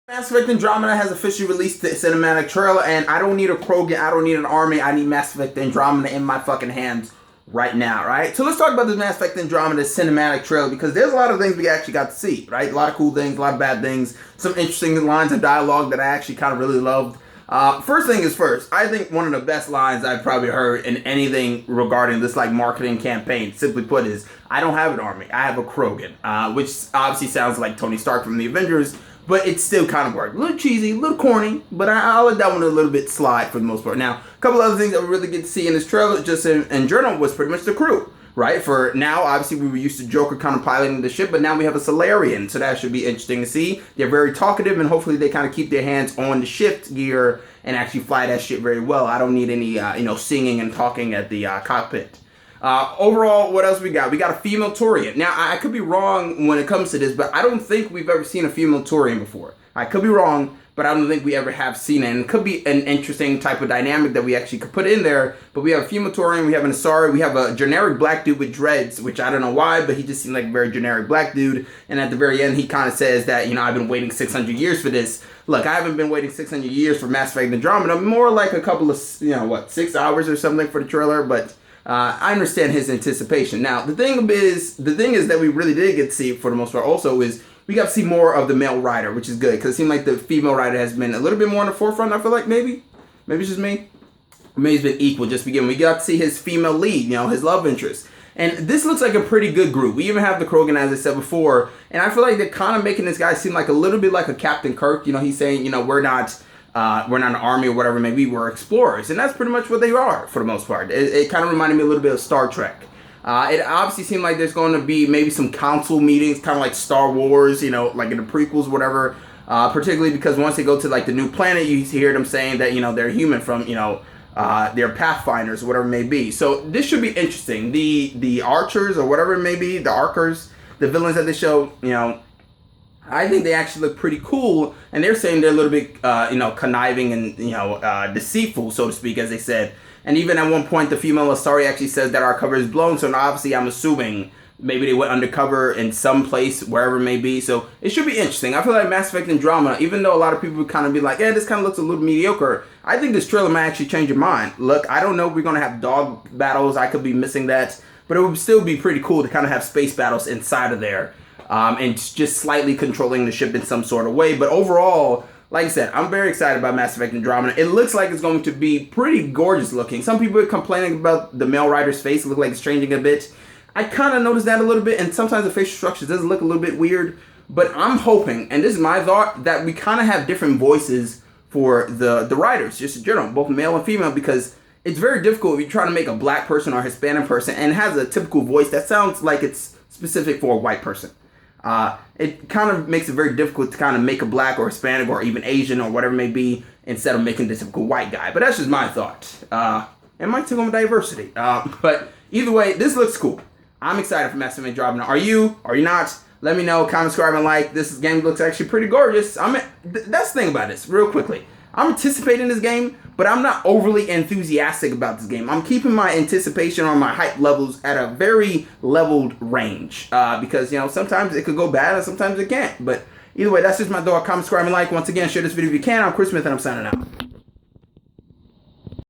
Mass Effect Andromeda has officially released the cinematic trailer, and I don't need a Krogan, I don't need an army, I need Mass Effect Andromeda in my fucking hands right now, right? So let's talk about this Mass Effect Andromeda cinematic trailer, because there's a lot of things we actually got to see, right? A lot of cool things, a lot of bad things, some interesting lines of dialogue that I actually kind of really loved. First thing is first, I think one of the best lines I've probably heard in anything regarding this like marketing campaign, simply put, is I don't have an army, I have a Krogan, which obviously sounds like Tony Stark from the Avengers, but it still kind of worked. A little cheesy, a little corny, but I'll let that one a little bit slide for the most part. Now, a couple other things that we really get to see in this trailer, just in general, was pretty much the crew, right? For now, obviously, we were used to Joker kind of piloting the ship, but now we have a Solarian, so that should be interesting to see. They're very talkative, and hopefully they kind of keep their hands on the shift gear and actually fly that shit very well. I don't need any, singing and talking at the cockpit. Overall, what else we got? We got a female Turian. Now, I could be wrong when it comes to this, but I don't think we've ever seen a female Turian before. I could be wrong, but I don't think we ever have seen it. And it could be an interesting type of dynamic that we actually could put in there. But we have a female Turian, we have an Asari, we have a generic black dude with dreads, which I don't know why, but he just seemed like a very generic black dude. And at the very end, he kind of says that, I've been waiting 600 years for this. Look, I haven't been waiting 600 years for Mass Effect Andromeda. More like a couple of, 6 hours or something for the trailer, but I understand his anticipation. Now, the thing is that we really did get to see, for the most part, also is we got to see more of the male rider, which is good, because it seemed like the female rider has been a little bit more in the forefront. I feel like maybe it's just me. Maybe it's been equal just beginning. We got to see his female lead, his love interest. And this looks like a pretty good group. We even have the Krogan, as I said before, and I feel like they're kind of making this guy seem like a little bit like a Captain Kirk. He's saying, we're not an army or whatever, maybe we're explorers. And that's pretty much what they are for the most part. It kind of reminded me a little bit of Star Trek. It obviously seemed like there's going to be maybe some council meetings, kind of like Star Wars, like in the prequels, whatever. Particularly because once they go to like the new planet, you hear them saying that, they're human from, they're pathfinders or whatever it may be. So this should be interesting. The archers or whatever it may be, the archers, the villains that they show, I think they actually look pretty cool, and they're saying they're a little bit, conniving and, deceitful, so to speak, as they said. And even at one point, the female Asari actually says that our cover is blown, so now obviously I'm assuming maybe they went undercover in some place, wherever it may be. So it should be interesting. I feel like Mass Effect Andromeda, even though a lot of people would kind of be like, this kind of looks a little mediocre, I think this trailer might actually change your mind. Look, I don't know if we're going to have dog battles. I could be missing that, but it would still be pretty cool to kind of have space battles inside of there. And just slightly controlling the ship in some sort of way. But overall, like I said, I'm very excited about Mass Effect Andromeda. It looks like it's going to be pretty gorgeous looking. Some people are complaining about the male rider's face. It looks like it's changing a bit. I kind of noticed that a little bit, and sometimes the facial structure does look a little bit weird. But I'm hoping, and this is my thought, that we kind of have different voices for the riders, just in general, both male and female, because it's very difficult if you're trying to make a black person or a Hispanic person and it has a typical voice that sounds like it's specific for a white person. It kind of makes it very difficult to kind of make a black or Hispanic or even Asian or whatever it may be instead of making the typical white guy. But that's just my thought. It might take on diversity. But either way, this looks cool. I'm excited for Mass Effect Andromeda. Are you? Are you not? Let me know. Comment, subscribe, and like. This game looks actually pretty gorgeous. That's the thing about this, real quickly. I'm anticipating this game, but I'm not overly enthusiastic about this game. I'm keeping my anticipation on my hype levels at a very leveled range. Because, sometimes it could go bad and sometimes it can't. But either way, that's just my thought. Comment, subscribe, and like. Once again, share this video if you can. I'm Chris Smith, and I'm signing out.